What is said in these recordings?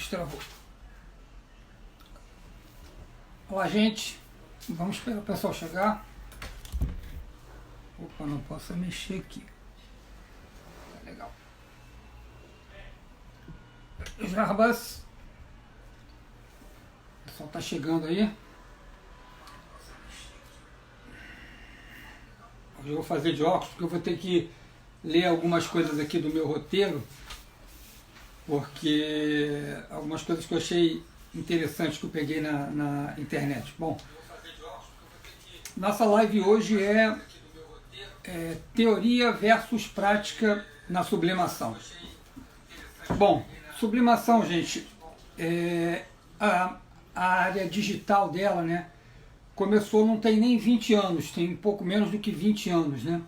Destravou. Olá, gente. Vamos esperar o pessoal chegar. Opa, não posso mexer aqui. Legal. Jarbas. O pessoal tá chegando aí. Hoje eu vou fazer de óculos porque eu vou ter que ler algumas coisas aqui do meu roteiro, porque algumas coisas que eu achei interessantes que eu peguei na internet. Bom, nossa live hoje é teoria versus prática na sublimação. Bom, sublimação, gente, a área digital dela, né, começou não tem nem 20 anos, tem um pouco menos do que 20 anos, né?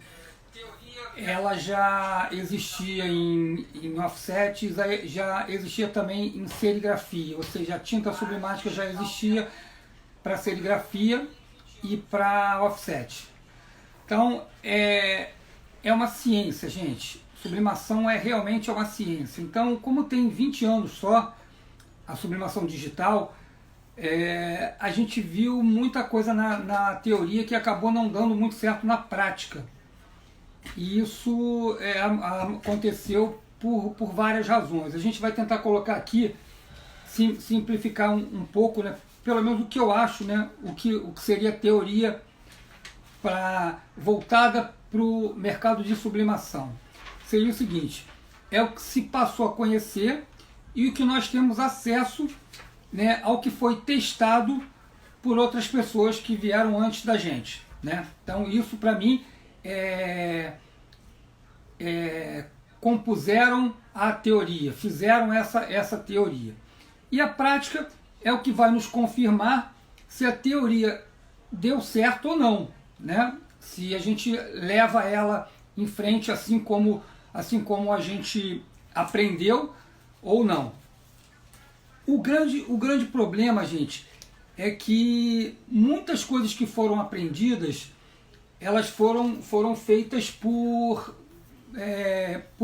Ela já existia em offsets, já existia também em serigrafia, ou seja, a tinta sublimática já existia para serigrafia e para offset. Então, é uma ciência, gente. Sublimação realmente uma ciência. Então, como tem 20 anos só a sublimação digital, a gente viu muita coisa na teoria que acabou não dando muito certo na prática. E isso aconteceu por várias razões. A gente vai tentar colocar aqui, simplificar um pouco, né, pelo menos o que eu acho, né, o que seria teoria voltada para o mercado de sublimação. Seria o seguinte: é o que se passou a conhecer e o que nós temos acesso, né, ao que foi testado por outras pessoas que vieram antes da gente, né? Então isso para mim compuseram a teoria, fizeram essa teoria. E a prática é o que vai nos confirmar se a teoria deu certo ou não, né? Se a gente leva ela em frente assim como a gente aprendeu ou não. O grande problema, gente, é que muitas coisas que foram aprendidas, elas foram feitas por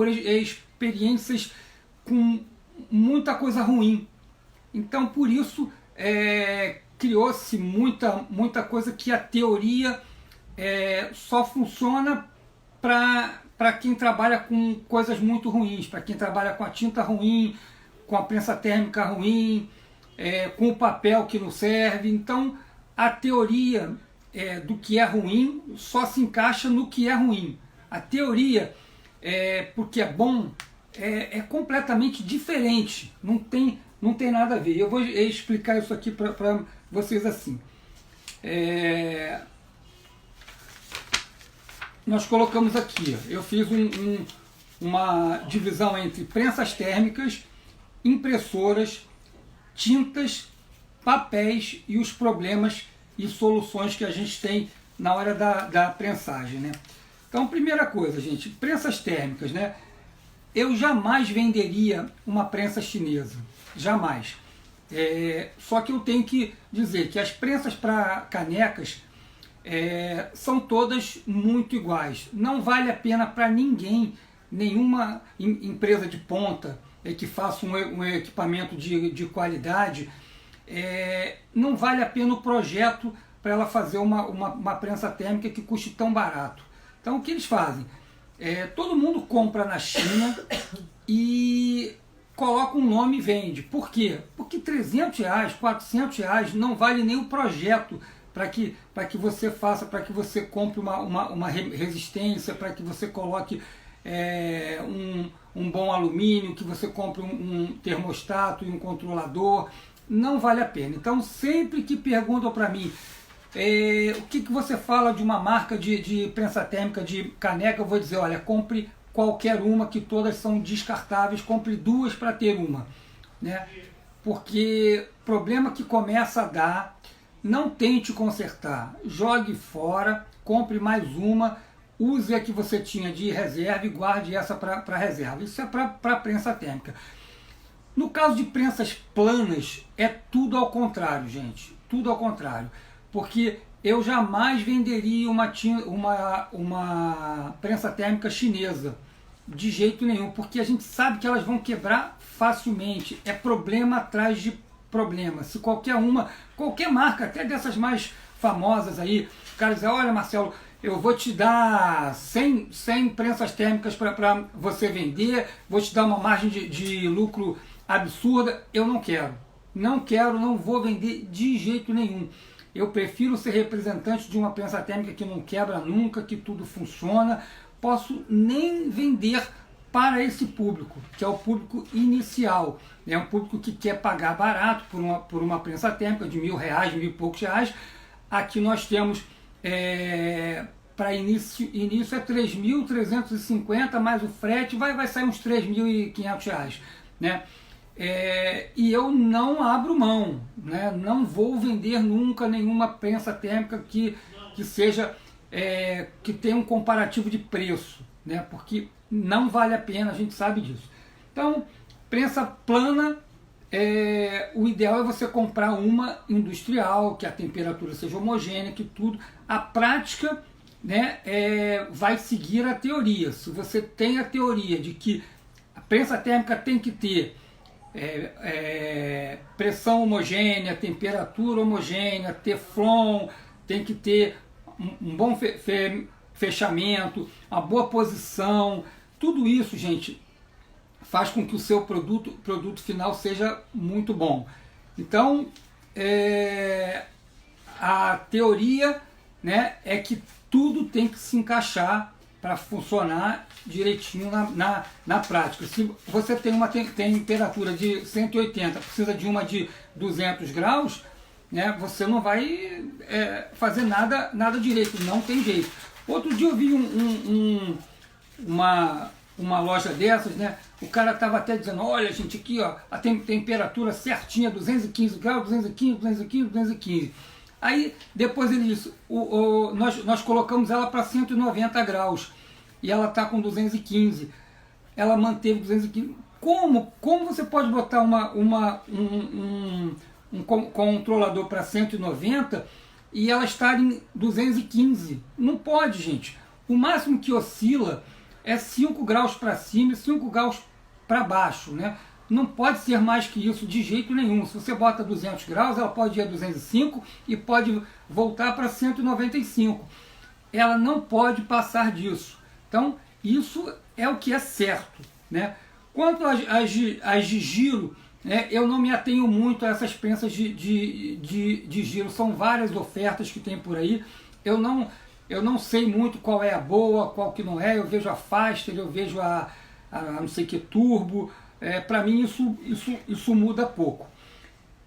experiências com muita coisa ruim. Então, por isso, criou-se muita coisa que a teoria só funciona para quem trabalha com coisas muito ruins, para quem trabalha com a tinta ruim, com a prensa térmica ruim, com o papel que não serve. Então, a teoria do que é ruim só se encaixa no que é ruim. A teoria, porque é bom, é completamente diferente, não tem nada a ver. Eu vou explicar isso aqui para vocês assim. Nós colocamos aqui, eu fiz uma divisão entre prensas térmicas, impressoras, tintas, papéis e os problemas e soluções que a gente tem na hora da prensagem, né? Então, primeira coisa, gente, prensas térmicas, né? Eu jamais venderia uma prensa chinesa, jamais. Só que eu tenho que dizer que as prensas para canecas são todas muito iguais. Não vale a pena para ninguém, nenhuma empresa de ponta que faça um equipamento de qualidade, não vale a pena o projeto para ela fazer uma prensa térmica que custe tão barato. Então o que eles fazem? Todo mundo compra na China e coloca um nome e vende. Por quê? Porque R$300, R$400 não vale nem o projeto para que você faça, para que você compre uma resistência, para que você coloque um bom alumínio, que você compre um termostato e um controlador. Não vale a pena. Então, sempre que perguntam para mim o que você fala de uma marca de prensa térmica de caneca, eu vou dizer: olha, compre qualquer uma, que todas são descartáveis, compre duas para ter uma, né? Porque problema que começa a dar, não tente consertar, jogue fora, compre mais uma, use a que você tinha de reserva e guarde essa para reserva. Isso é para prensa térmica. No caso de prensas planas, é tudo ao contrário, gente. Tudo ao contrário. Porque eu jamais venderia uma prensa térmica chinesa. de jeito nenhum, porque a gente sabe que elas vão quebrar facilmente. É problema atrás de problema. Se qualquer marca, até dessas mais famosas aí, o cara diz, olha Marcelo, eu vou te dar 100 prensas térmicas para você vender, vou te dar uma margem de lucro absurda. Eu não quero. Não quero, não vou vender de jeito nenhum. Eu prefiro ser representante de uma prensa térmica que não quebra nunca, que tudo funciona. Posso nem vender para esse público, que é o público inicial. É um público que quer pagar barato por uma prensa térmica de R$1.000, R$1.000 e poucos reais. Aqui nós temos, para início é 3.350, mais o frete, vai sair uns R$3.500, né? E eu não abro mão, né? Não vou vender nunca nenhuma prensa térmica que seja, que tenha um comparativo de preço, né? Porque não vale a pena, a gente sabe disso. Então, prensa plana, o ideal é você comprar uma industrial, que a temperatura seja homogênea, que tudo. A prática, né, vai seguir a teoria. Se você tem a teoria de que a prensa térmica tem que ter pressão homogênea, temperatura homogênea, teflon, tem que ter um bom fechamento, uma boa posição, tudo isso, gente, faz com que o seu produto final seja muito bom. Então, a teoria, né, é que tudo tem que se encaixar para funcionar direitinho na prática. Se você tem uma temperatura de 180, precisa de uma de 200 graus, né, você não vai fazer nada direito, não tem jeito. Outro dia eu vi uma loja dessas, né, o cara estava até dizendo, olha gente, aqui ó, a temperatura certinha, 215 graus, 215, 215, 215. Aí depois ele disse, nós colocamos ela para 190 graus e ela está com 215. Ela manteve 215. Como você pode botar um controlador para 190 e ela estar em 215? Não pode, gente. O máximo que oscila é 5 graus para cima e 5 graus para baixo, né? Não pode ser mais que isso de jeito nenhum. Se você bota 200 graus, ela pode ir a 205 e pode voltar para 195. Ela não pode passar disso. Então, isso é o que é certo, né? Quanto às de giro, né, eu não me atenho muito a essas prensas de giro. São várias ofertas que tem por aí. Eu não sei muito qual é a boa, qual que não é. Eu vejo a Faster, eu vejo a não sei que Turbo. Para mim isso muda pouco.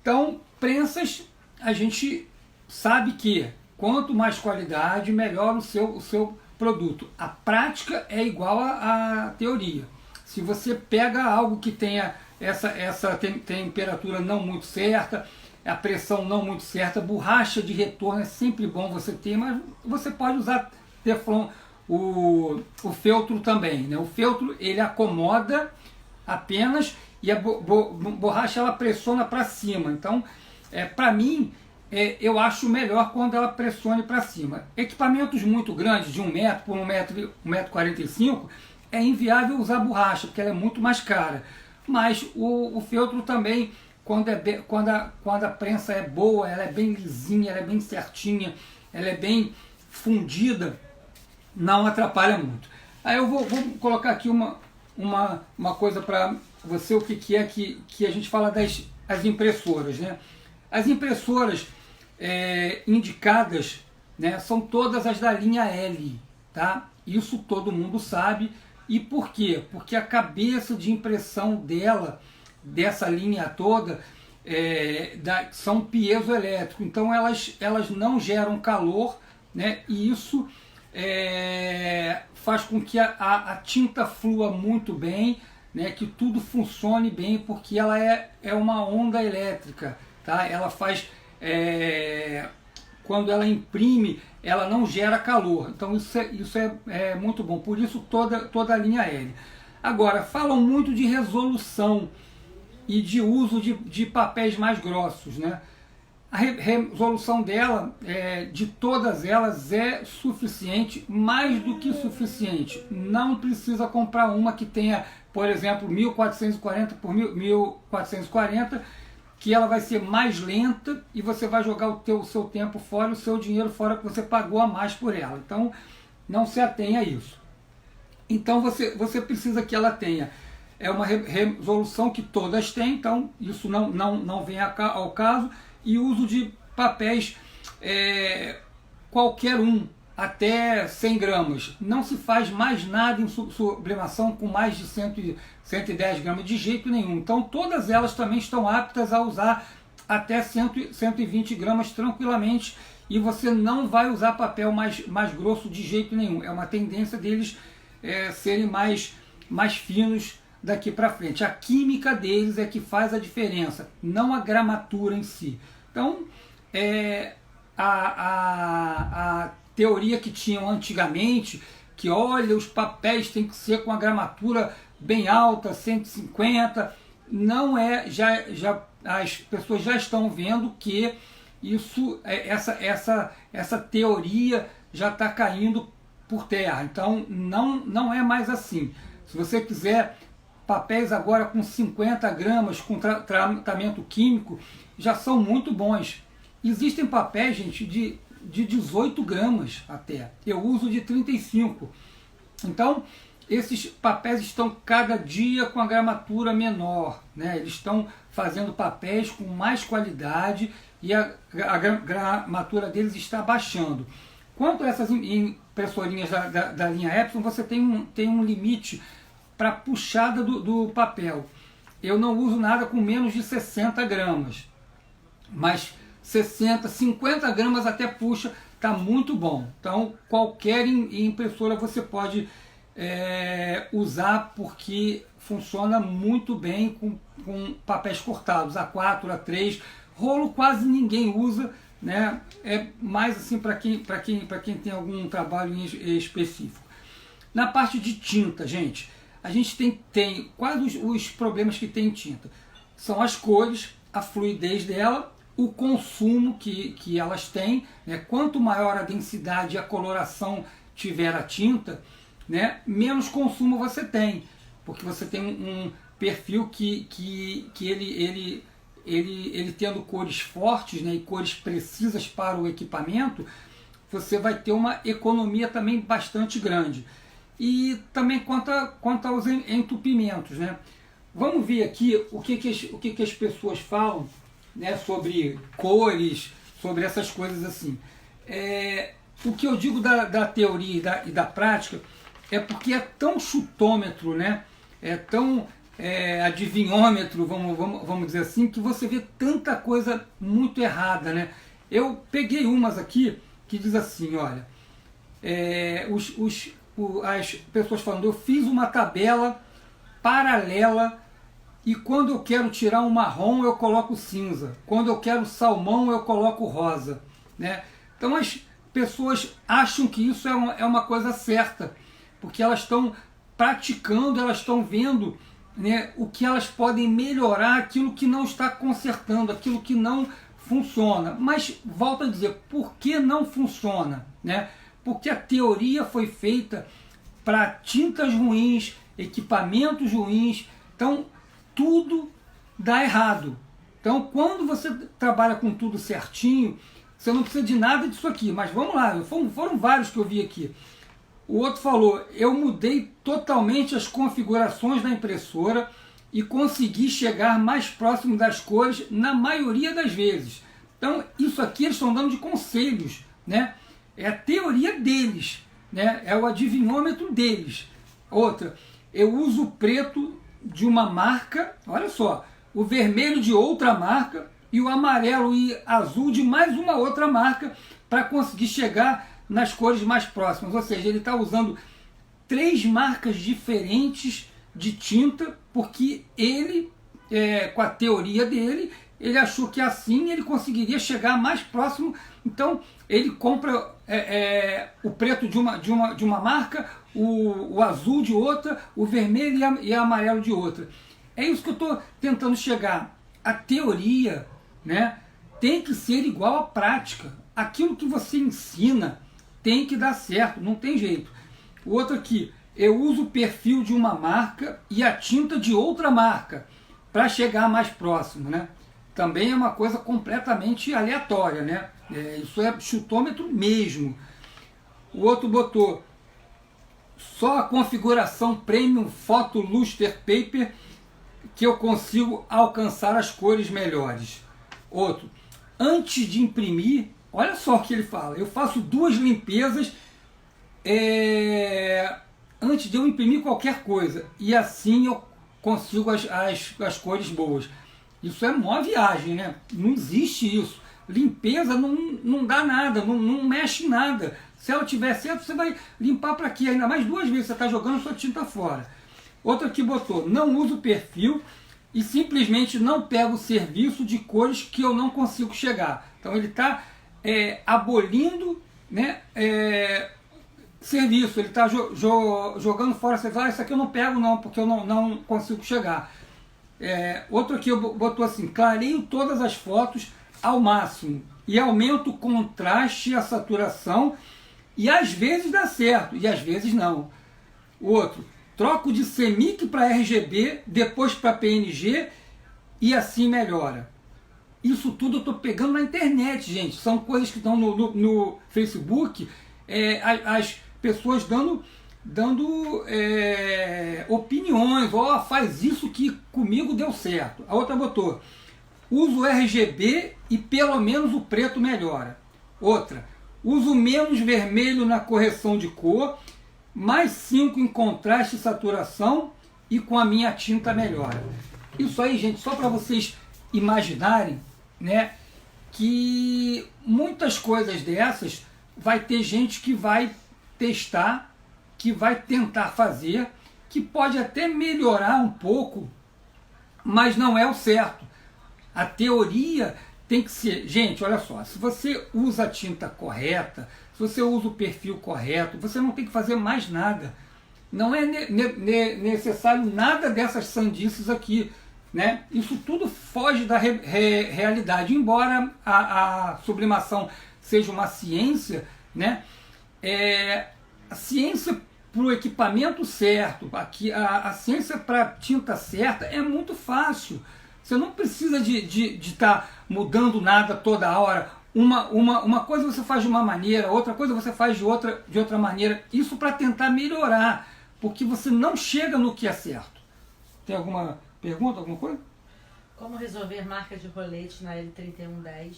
Então, prensas, a gente sabe que quanto mais qualidade, melhor o seu produto. A prática é igual à teoria. Se você pega algo que tenha essa temperatura não muito certa, a pressão não muito certa, borracha de retorno é sempre bom você ter, mas você pode usar Teflon, o feltro também, né? O feltro, ele acomoda apenas e a borracha ela pressiona para cima. Então, para mim, eu acho melhor quando ela pressione para cima. Equipamentos muito grandes, de 1 metro por 1,45 m, é inviável usar borracha, porque ela é muito mais cara. Mas o feltro também, quando a prensa é boa, ela é bem lisinha, ela é bem certinha, ela é bem fundida, não atrapalha muito. Aí eu vou colocar aqui uma coisa para você, o que é que a gente fala das impressoras, né? As impressoras indicadas, né, são todas as da linha L, tá? Isso todo mundo sabe. E por quê? Porque a cabeça de impressão dessa linha toda, são piezoelétricos, então elas não geram calor, né? E isso faz com que a tinta flua muito bem, né? Que tudo funcione bem, porque ela é uma onda elétrica, tá? Ela faz, quando ela imprime, ela não gera calor. Então isso é muito bom, por isso toda a linha L. Agora, falam muito de resolução e de uso de papéis mais grossos, né? A resolução dela, de todas elas, é suficiente, mais do que suficiente. Não precisa comprar uma que tenha, por exemplo, 1440 por 1440, que ela vai ser mais lenta e você vai jogar o seu tempo fora, o seu dinheiro fora, que você pagou a mais por ela. Então, não se atenha a isso. Então, você precisa que ela tenha uma resolução que todas têm, então isso não vem ao caso, e uso de papéis qualquer um, até 100 gramas. Não se faz mais nada em sublimação com mais de 110 gramas, de jeito nenhum. Então todas elas também estão aptas a usar até 120 gramas tranquilamente, e você não vai usar papel mais grosso de jeito nenhum. É uma tendência deles serem mais finos daqui para frente. A química deles é que faz a diferença, não a gramatura em si. Então, a teoria que tinham antigamente, que olha, os papéis têm que ser com a gramatura bem alta, 150, não é, as pessoas já estão vendo que isso, essa teoria já está caindo por terra. Então, não é mais assim. Se você quiser papéis agora com 50 gramas, com tratamento químico, já são muito bons. Existem papéis, gente, de 18 gramas até. Eu uso de 35. Então, esses papéis estão cada dia com a gramatura menor, né? Eles estão fazendo papéis com mais qualidade e a gramatura deles está baixando. Quanto a essas impressorinhas da linha Epson, você tem um limite para puxada do papel. Eu não uso nada com menos de 60 gramas, mas 60, 50 gramas até puxa, está muito bom. Então qualquer impressora você pode usar, porque funciona muito bem com papéis cortados, A4, A3, rolo quase ninguém usa, né? É mais assim para quem tem algum trabalho em específico. Na parte de tinta, gente, a gente tem quais os problemas que tem em tinta? São as cores, a fluidez dela, o consumo que elas têm, né? Quanto maior a densidade e a coloração tiver a tinta, né, menos consumo você tem, porque você tem um perfil que ele tendo cores fortes, né, e cores precisas para o equipamento, você vai ter uma economia também bastante grande. E também quanto aos entupimentos, né? Vamos ver aqui o que as pessoas falam, né, sobre cores, sobre essas coisas assim. O que eu digo da teoria e da prática é porque é tão chutômetro, né? É tão adivinhômetro, vamos dizer assim, que você vê tanta coisa muito errada, né? Eu peguei umas aqui que diz assim, olha, as pessoas falando, eu fiz uma tabela paralela e quando eu quero tirar um marrom eu coloco cinza, quando eu quero salmão eu coloco rosa, né? Então as pessoas acham que isso é uma coisa certa, porque elas estão praticando, elas estão vendo, né, o que elas podem melhorar, aquilo que não está consertando, aquilo que não funciona. Mas volto a dizer, por que não funciona, né? Porque a teoria foi feita para tintas ruins, equipamentos ruins, então tudo dá errado. Então quando você trabalha com tudo certinho, você não precisa de nada disso aqui. Mas vamos lá, foram vários que eu vi aqui. O outro falou, eu mudei totalmente as configurações da impressora e consegui chegar mais próximo das cores na maioria das vezes. Então isso aqui eles estão dando de conselhos, né? É a teoria deles, né? É o adivinhômetro deles. Outra, eu uso o preto de uma marca, olha só, o vermelho de outra marca e o amarelo e azul de mais uma outra marca para conseguir chegar nas cores mais próximas. Ou seja, ele está usando 3 marcas diferentes de tinta, porque ele, com a teoria dele, ele achou que assim ele conseguiria chegar mais próximo. Então ele compra o preto de uma marca, o azul de outra, o vermelho e amarelo de outra. É isso que eu estou tentando chegar. A teoria, né, tem que ser igual à prática. Aquilo que você ensina tem que dar certo, não tem jeito. O outro aqui, eu uso o perfil de uma marca e a tinta de outra marca para chegar mais próximo, né? Também é uma coisa completamente aleatória, né? Isso é chutômetro mesmo. O outro botou só a configuração Premium Photo Luster Paper que eu consigo alcançar as cores melhores. Outro, antes de imprimir, olha só o que ele fala, eu faço 2 limpezas antes de eu imprimir qualquer coisa, e assim eu consigo as cores boas. Isso é mó viagem, né? Não existe isso. Limpeza não dá nada, não mexe em nada. Se ela tiver certo, você vai limpar para quê? Ainda mais 2 vezes, você está jogando sua tinta fora. Outro aqui botou, não uso perfil e simplesmente não pego serviço de cores que eu não consigo chegar. Então ele está abolindo, né, serviço, ele está jogando fora, você fala, isso aqui eu não pego não, porque eu não consigo chegar. Outro aqui botou assim, clareio todas as fotos ao máximo e aumento o contraste e a saturação, e às vezes dá certo, e às vezes não. O outro, troco de CMYK para RGB, depois para PNG, e assim melhora. Isso tudo eu estou pegando na internet, gente. São coisas que estão no Facebook, as pessoas dando opiniões. Ó, faz isso que comigo deu certo. A outra botou, uso RGB e pelo menos o preto melhora. Outra, uso menos vermelho na correção de cor, mais 5 em contraste e saturação, e com a minha tinta melhora. Isso aí, gente, só para vocês imaginarem, né, que muitas coisas dessas vai ter gente que vai testar, que vai tentar fazer, que pode até melhorar um pouco, mas não é o certo. A teoria tem que ser... Gente, olha só, se você usa a tinta correta, se você usa o perfil correto, você não tem que fazer mais nada. Não é necessário nada dessas sandices aqui, né? Isso tudo foge da realidade. Embora a sublimação seja uma ciência, né? A ciência para o equipamento certo, a ciência para a tinta certa é muito fácil. Você não precisa de estar mudando nada toda hora. Uma coisa você faz de uma maneira, outra coisa você faz de outra maneira. Isso para tentar melhorar, porque você não chega no que é certo. Tem alguma pergunta, alguma coisa? Como resolver marca de rolete na L3110?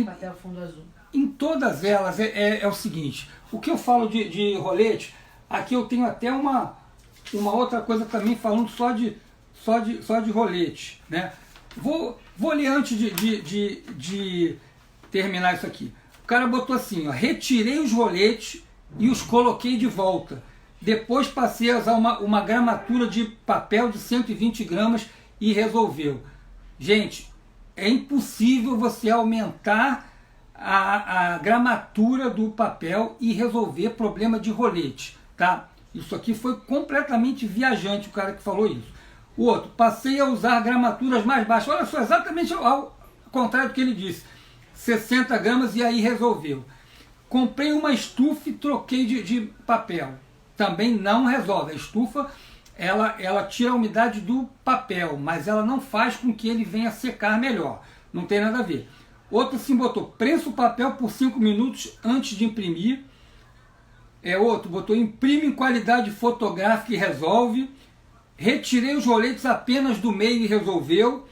Papel fundo azul. Em todas elas é o seguinte, o que eu falo de rolete, aqui eu tenho até uma outra coisa também falando só de rolete, né? Vou ler antes de terminar isso aqui. O cara botou assim, ó, retirei os roletes e os coloquei de volta. Depois passei a usar uma gramatura de papel de 120 gramas e resolveu. Gente, é impossível você aumentar a gramatura do papel e resolver problema de rolete, tá? Isso aqui foi completamente viajante, o cara que falou isso. O outro, passei a usar gramaturas mais baixas. Olha só, exatamente ao contrário do que ele disse. 60 gramas e aí resolveu. Comprei uma estufa e troquei de papel. Também não resolve. A estufa, ela tira a umidade do papel, mas ela não faz com que ele venha secar melhor. Não tem nada a ver. Outro sim botou, prensa o papel por 5 minutos antes de imprimir. Outro botou, imprime em qualidade fotográfica e resolve. Retirei os roletes apenas do meio e resolveu.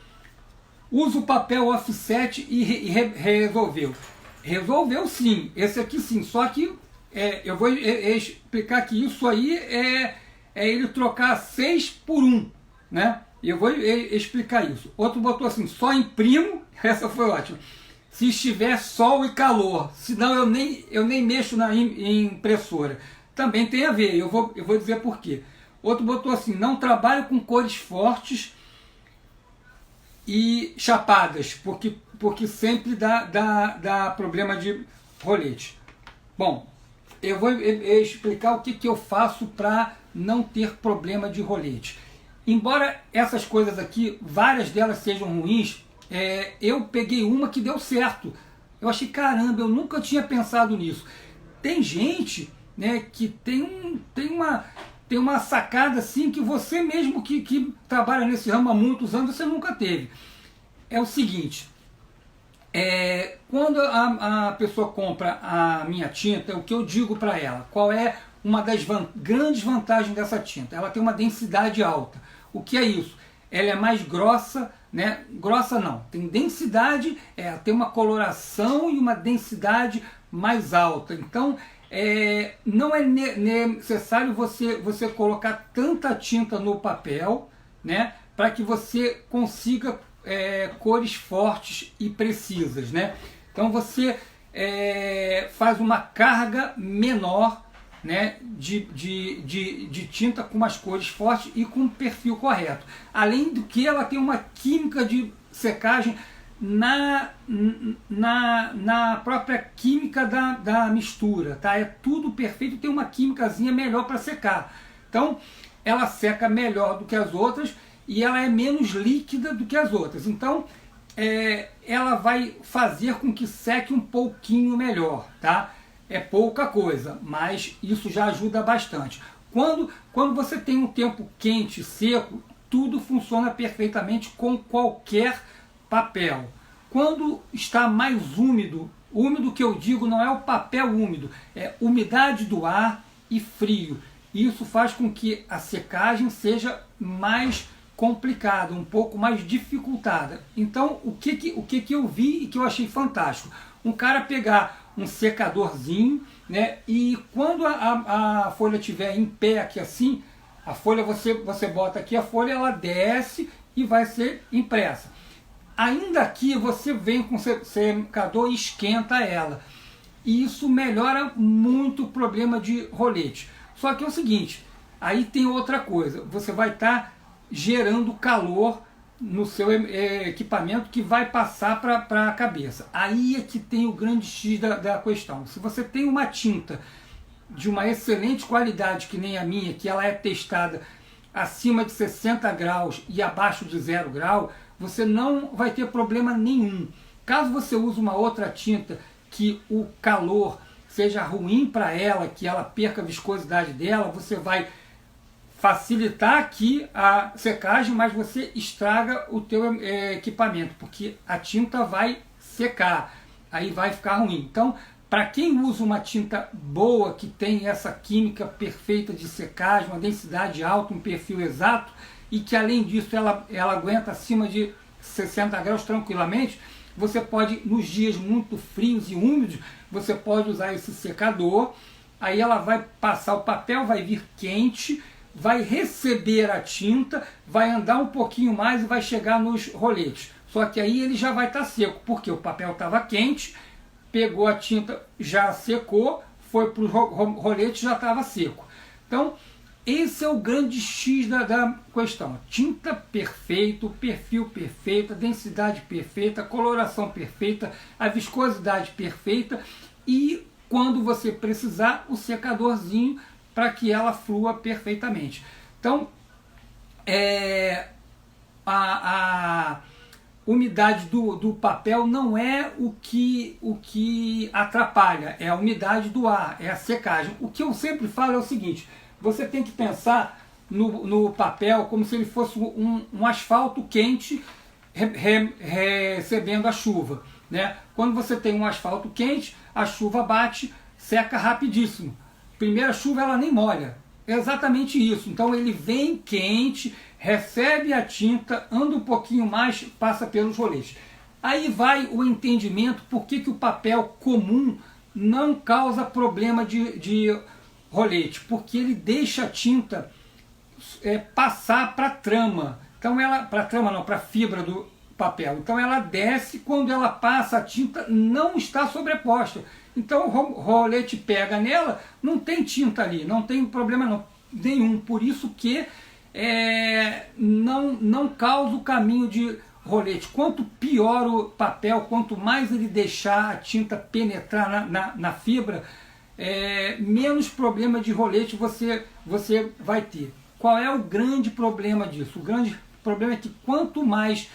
Usa o papel offset e resolveu. Resolveu sim, esse aqui sim, só que eu vou explicar que isso aí é ele trocar 6 por 1, né? Eu vou explicar isso. Outro botou assim, só imprimo, essa foi ótima, se estiver sol e calor, senão eu nem mexo na impressora. Também tem a ver, eu vou dizer por quê. Outro botou assim, não trabalho com cores fortes e chapadas, porque sempre dá problema de rolete. Bom, eu vou explicar o que eu faço para não ter problema de rolete. Embora essas coisas aqui, várias delas sejam ruins, eu peguei uma que deu certo. Eu achei, caramba, eu nunca tinha pensado nisso. Tem gente, né, que tem uma sacada assim que você mesmo que trabalha nesse ramo há muitos anos, você nunca teve. É o seguinte, quando a pessoa compra a minha tinta, o que eu digo para ela? Qual é uma das grandes vantagens dessa tinta? Ela tem uma densidade alta. O que é isso? Ela é mais grossa, né? Grossa não, tem densidade, tem uma coloração e uma densidade mais alta. Então, não é necessário você colocar tanta tinta no papel, né, para que você consiga cores fortes e precisas, né? Então você faz uma carga menor, né, de tinta com umas cores fortes e com um perfil correto. Além do que ela tem uma química de secagem na própria química da mistura, tá? É tudo perfeito, tem uma químicazinha melhor para secar. Então ela seca melhor do que as outras e ela é menos líquida do que as outras. Então ela vai fazer com que seque um pouquinho melhor, tá? É pouca coisa, mas isso já ajuda bastante. Quando você tem um tempo quente, seco, tudo funciona perfeitamente com qualquer papel. Quando está mais úmido, úmido que eu digo não é o papel úmido, é umidade do ar e frio. Isso faz com que a secagem seja mais complicada, um pouco mais dificultada. Então, o que eu vi e que eu achei fantástico? Um cara pegar um secadorzinho, né, e quando a folha estiver em pé aqui assim, a folha você bota aqui, a folha ela desce e vai ser impressa. Ainda aqui você vem com o secador e esquenta ela. E isso melhora muito o problema de rolete. Só que é o seguinte, aí tem outra coisa, você vai estar gerando calor no seu equipamento que vai passar para a cabeça. Aí é que tem o grande X da questão. Se você tem uma tinta de uma excelente qualidade, que nem a minha, que ela é testada acima de 60 graus e abaixo de 0 grau, você não vai ter problema nenhum. Caso você use uma outra tinta que o calor seja ruim para ela, que ela perca a viscosidade dela, você vai facilitar aqui a secagem, mas você estraga o teu equipamento, porque a tinta vai secar, aí vai ficar ruim. Então, para quem usa uma tinta boa, que tem essa química perfeita de secagem, uma densidade alta, um perfil exato, e que além disso ela aguenta acima de 60 graus tranquilamente, você pode, nos dias muito frios e úmidos, você pode usar esse secador, aí ela vai passar, o papel vai vir quente, vai receber a tinta, vai andar um pouquinho mais e vai chegar nos roletes. Só que aí ele já vai estar seco, porque o papel estava quente, pegou a tinta, já secou, foi para o rolete, já estava seco. Então, esse é o grande X da questão. Tinta perfeito, perfil perfeito, densidade perfeita, coloração perfeita, a viscosidade perfeita e, quando você precisar, o secadorzinho para que ela flua perfeitamente. Então, a umidade do papel não é o que atrapalha, é a umidade do ar, é a secagem. O que eu sempre falo é o seguinte, você tem que pensar no papel como se ele fosse um asfalto quente recebendo a chuva, né? Quando você tem um asfalto quente, a chuva bate, seca rapidíssimo. Primeira chuva ela nem molha, é exatamente isso. Então ele vem quente, recebe a tinta, anda um pouquinho mais, passa pelos roletes. Aí vai o entendimento por que o papel comum não causa problema de rolete, porque ele deixa a tinta passar para a trama. Então ela, para a trama não, para a fibra do papel. Então ela desce, quando ela passa a tinta não está sobreposta. Então o rolete pega nela, não tem tinta ali, não tem problema nenhum. Por isso que não causa o caminho de rolete. Quanto pior o papel, quanto mais ele deixar a tinta penetrar na fibra, menos problema de rolete você vai ter. Qual é o grande problema disso? O grande problema é que quanto mais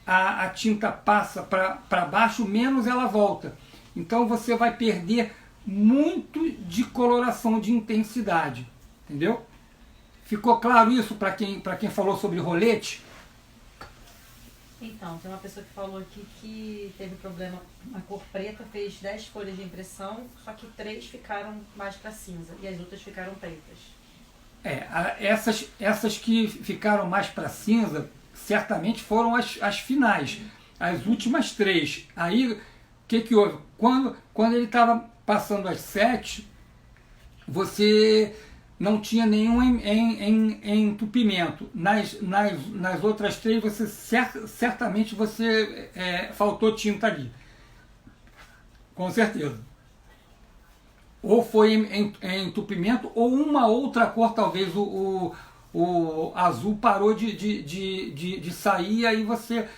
a tinta passa para baixo, menos ela volta. Então você vai perder muito de coloração, de intensidade. Entendeu? Ficou claro isso para quem falou sobre rolete? Então, tem uma pessoa que falou aqui que teve problema na cor preta, fez 10 folhas de impressão, só que 3 ficaram mais para cinza e as outras ficaram pretas. Essas que ficaram mais para cinza, certamente foram as finais, as últimas 3. Aí, o que houve? Quando ele estava passando as 7, você não tinha nenhum entupimento. Nas outras 3, certamente faltou tinta ali. Com certeza. Ou foi em entupimento, ou uma outra cor, talvez o azul parou de sair, aí você...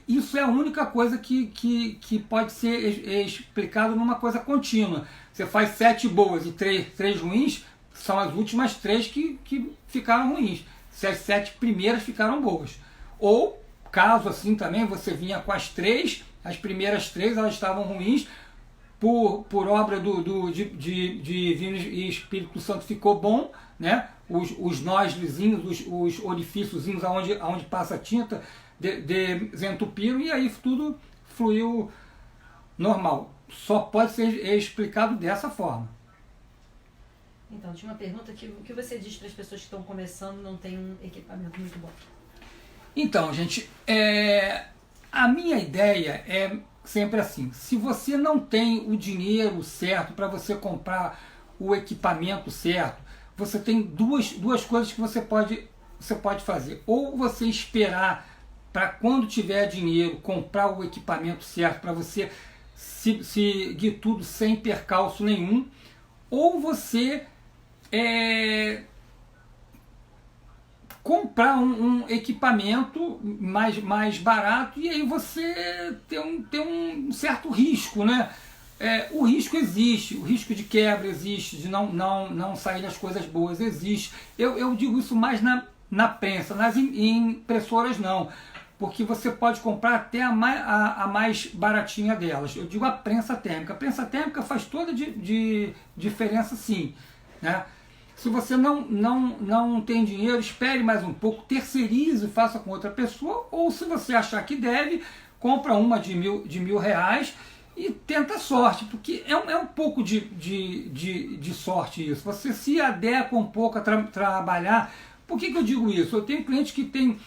isso é a única coisa que pode ser explicado numa coisa contínua. Você faz 7 boas e 3 ruins, são as últimas 3 que ficaram ruins. Se as 7 primeiras ficaram boas. Ou, caso assim também, você vinha com as 3, as primeiras 3 elas estavam ruins, por obra de Divino e Espírito Santo ficou bom, né? Os nós lisinhos, os orifíciozinhos aonde passa a tinta, desentupiram e aí tudo fluiu normal. Só pode ser explicado dessa forma. Então, tinha uma pergunta que o que você diz para as pessoas que estão começando e não tem um equipamento muito bom? Então, gente, a minha ideia é sempre assim: se você não tem o dinheiro certo para você comprar o equipamento certo, você tem duas coisas que você pode fazer. Ou você esperar para quando tiver dinheiro comprar o equipamento certo para você seguir tudo sem percalço nenhum, ou você comprar um equipamento mais barato, e aí você tem um certo risco, né? O risco existe, o risco de quebra existe, de não sair as coisas boas existe. Eu digo isso mais na prensa, nas impressoras não, porque você pode comprar até a mais baratinha delas. Eu digo a prensa térmica. A prensa térmica faz toda de diferença, sim, né? Se você não tem dinheiro, espere mais um pouco, terceirize, faça com outra pessoa, ou se você achar que deve, compra uma de mil reais e tenta sorte, porque é um pouco de sorte isso. Você se adequa um pouco a trabalhar. Por que eu digo isso? Eu tenho cliente que tem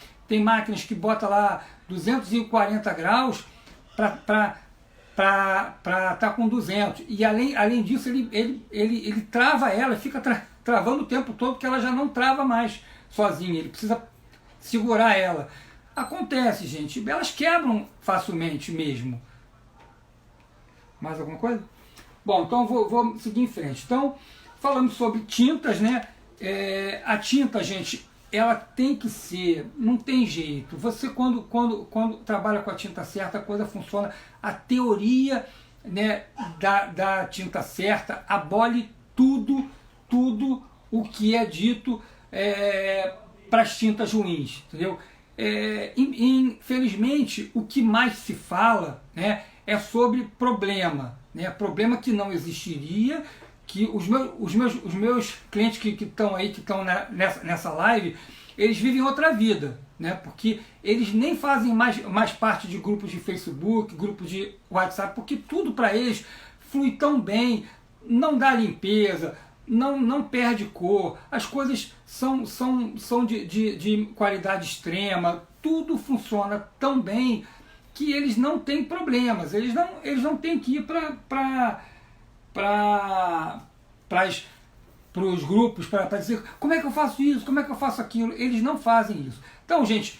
máquinas que bota lá 240 graus para estar com 200, e além disso ele trava ela, fica travando o tempo todo, porque ela já não trava mais sozinha, ele precisa segurar ela. Acontece, gente, elas quebram facilmente mesmo. Mais alguma coisa? Bom, então vou seguir em frente. Então, falando sobre tintas, né? A tinta, gente, ela tem que ser, não tem jeito. Você quando trabalha com a tinta certa, a coisa funciona. A teoria, né, da tinta certa abole tudo o que é dito para as tintas ruins, entendeu? Infelizmente, o que mais se fala, né, é sobre problema, né? Problema que não existiria, que os meus clientes que estão aí, que estão nessa live, eles vivem outra vida, né? Porque eles nem fazem mais parte de grupos de Facebook, grupos de WhatsApp, porque tudo para eles flui tão bem, não dá limpeza, não perde cor, as coisas são de qualidade extrema, tudo funciona tão bem que eles não têm problemas, eles não têm que ir para os grupos para dizer como é que eu faço isso, como é que eu faço aquilo. Eles não fazem isso. Então, gente,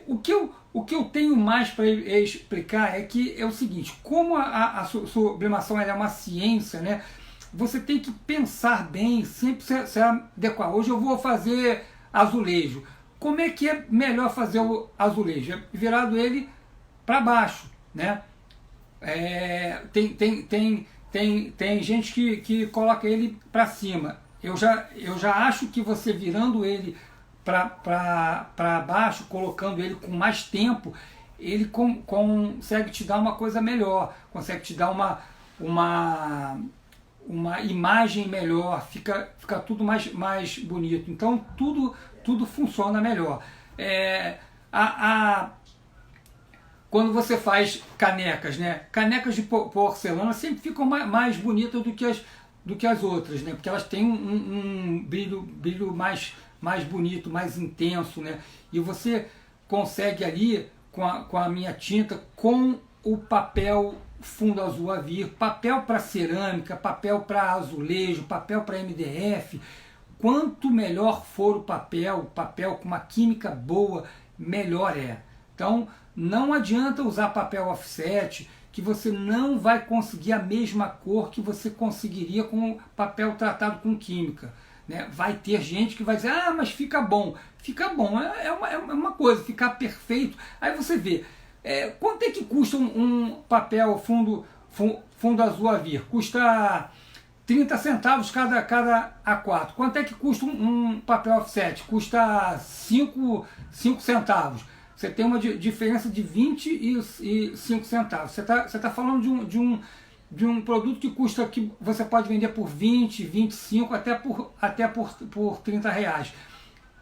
o que eu tenho mais para explicar é que é o seguinte: como a sublimação é uma ciência, né? Você tem que pensar bem, sempre se adequar. Hoje eu vou fazer azulejo. Como é que é melhor fazer o azulejo? É virado ele para baixo, né? Tem gente que coloca ele para cima. Eu já acho que você virando ele para baixo, colocando ele com mais tempo, ele consegue te dar uma coisa melhor, consegue te dar uma imagem melhor, fica tudo mais bonito. Então tudo funciona melhor. Quando você faz canecas, né? Canecas de porcelana sempre ficam mais bonitas do que as outras, né? Porque elas têm um brilho mais bonito, mais intenso, né? E você consegue ali com a minha tinta, com o papel fundo azul Avir, papel para cerâmica, papel para azulejo, papel para MDF. Quanto melhor for o papel com uma química boa, melhor é. Então, não adianta usar papel offset, que você não vai conseguir a mesma cor que você conseguiria com papel tratado com química. Né? Vai ter gente que vai dizer, mas fica bom. Fica bom, é uma coisa, ficar perfeito. Aí você vê, quanto é que custa um papel fundo azul Avir? Custa 30 centavos cada A4. Quanto é que custa um papel offset? Custa 5 centavos. Você tem uma diferença de 25 centavos. Você tá falando de um produto que você pode vender por 20, 25, até por 30 reais.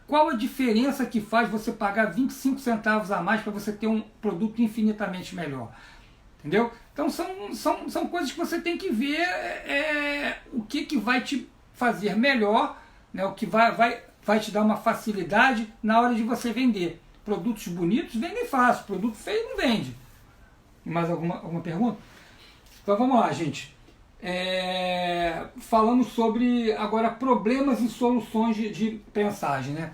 Qual a diferença que faz você pagar 25 centavos a mais para você ter um produto infinitamente melhor? Entendeu? Então são coisas que você tem que ver o que vai te fazer melhor, né? O que vai te dar uma facilidade na hora de você vender. Produtos bonitos vendem fácil, produto feio não vende. Mais alguma pergunta? Então vamos lá, gente. Falamos sobre agora problemas e soluções de prensagem, né?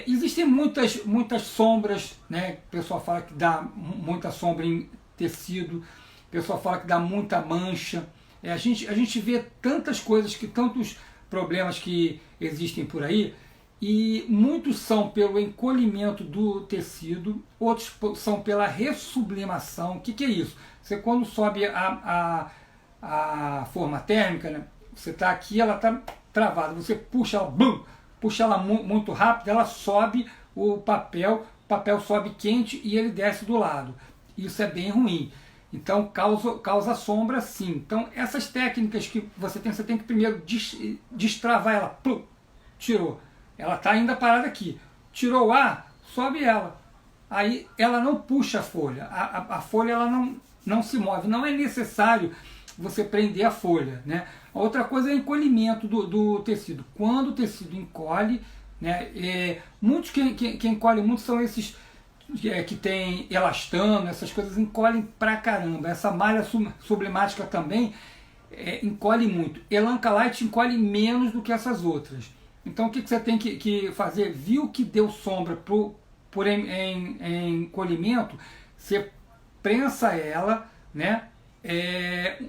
Existem muitas sombras, né? O pessoal fala que dá muita sombra em tecido, o pessoal fala que dá muita mancha. A gente vê tantas tantos problemas que existem por aí, e muitos são pelo encolhimento do tecido, outros são pela ressublimação. O que é isso? Você, quando sobe a forma térmica, né, você está aqui, ela está travada, você puxa ela, puxa ela muito rápido, ela sobe o papel sobe quente e ele desce do lado. Isso é bem ruim. Então causa sombra, sim. Então essas técnicas que você tem que primeiro destravar ela, tirou. Ela está ainda parada aqui. Tirou o ar, sobe ela. Aí ela não puxa a folha. A folha ela não se move. Não é necessário você prender a folha. Né? A outra coisa é o encolhimento do tecido. Quando o tecido encolhe, né, muitos que encolhem muito são esses que tem elastano, essas coisas encolhem pra caramba. Essa malha sublimática também encolhe muito. Elanca Light encolhe menos do que essas outras. Então o que você tem que fazer? Viu que deu sombra por encolhimento, você prensa ela, né?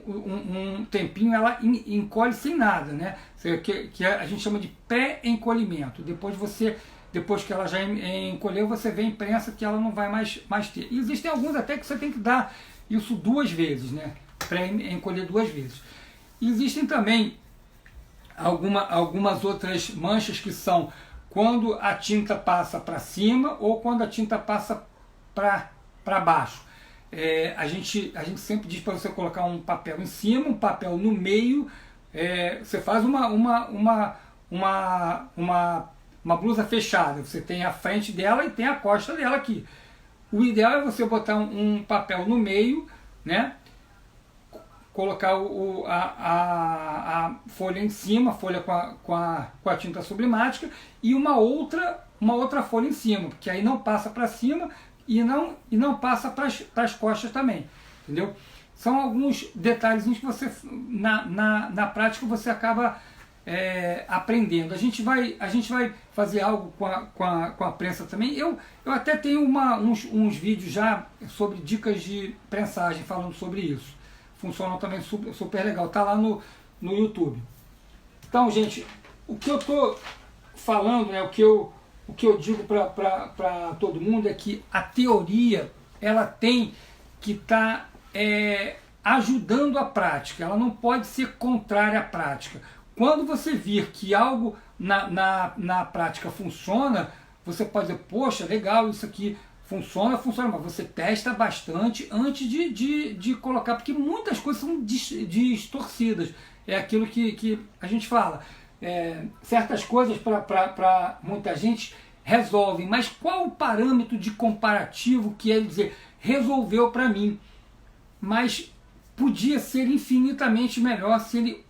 Um tempinho ela encolhe sem nada, né? Que a gente chama de pré-encolhimento. Depois que ela já encolheu, você vem e prensa, que ela não vai mais ter. E existem alguns até que você tem que dar isso 2 vezes, né? Pré-encolher 2 vezes. E existem também algumas outras manchas que são quando a tinta passa para cima ou quando a tinta passa para baixo. A gente sempre diz para você colocar um papel em cima, um papel no meio. Você faz uma blusa fechada, você tem a frente dela e tem a costa dela aqui. O ideal é você botar um papel no meio, né? Colocar a folha em cima, a folha com a tinta sublimática, e uma outra folha em cima, porque aí não passa para cima e não passa para as costas também, entendeu? São alguns detalhezinhos que você na prática você acaba aprendendo. A gente vai fazer algo com a prensa também. Eu até tenho uns vídeos já sobre dicas de prensagem falando sobre isso. Funcionam também super legal, tá lá no YouTube. Então, gente, o que eu estou falando, né, o que eu digo para todo mundo é que a teoria ela tem que estar ajudando a prática, ela não pode ser contrária à prática. Quando você vir que algo na prática funciona, você pode dizer, poxa, legal, isso aqui Funciona, funciona, mas você testa bastante antes de colocar, porque muitas coisas são distorcidas. É aquilo que a gente fala. Certas coisas para muita gente resolvem, mas qual o parâmetro de comparativo que ele dizer resolveu para mim? Mas podia ser infinitamente melhor se ele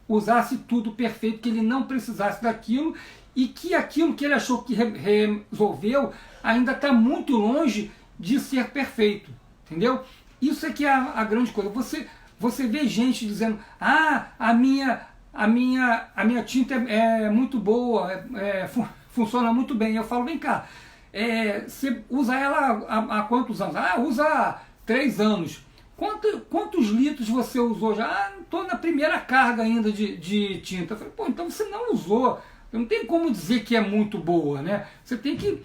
usasse tudo perfeito, que ele não precisasse daquilo e que aquilo que ele achou que resolveu ainda está muito longe de ser perfeito, entendeu? Isso é que é a grande coisa. Você vê gente dizendo, a minha tinta é muito boa, funciona muito bem. Eu falo, vem cá, você usa ela há quantos anos? Usa há 3 anos. Quantos litros você usou já? Estou na primeira carga ainda de tinta. Eu falei, então você não usou. Não tem como dizer que é muito boa, né? Você tem que...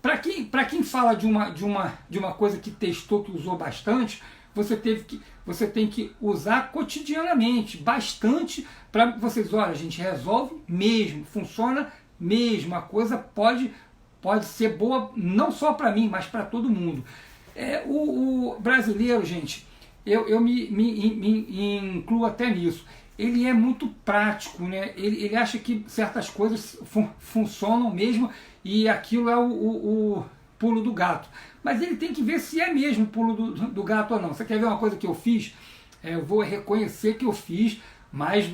Para quem fala de uma coisa que testou, que usou bastante, você tem que usar cotidianamente, bastante, para vocês, olha, a gente resolve mesmo, funciona mesmo, a coisa pode ser boa não só para mim, mas para todo mundo. O brasileiro, gente, eu me incluo até nisso. Ele é muito prático, né? Ele acha que certas coisas funcionam mesmo e aquilo é o pulo do gato. Mas ele tem que ver se é mesmo o pulo do gato ou não. Você quer ver uma coisa que eu fiz? Eu vou reconhecer que eu fiz, mas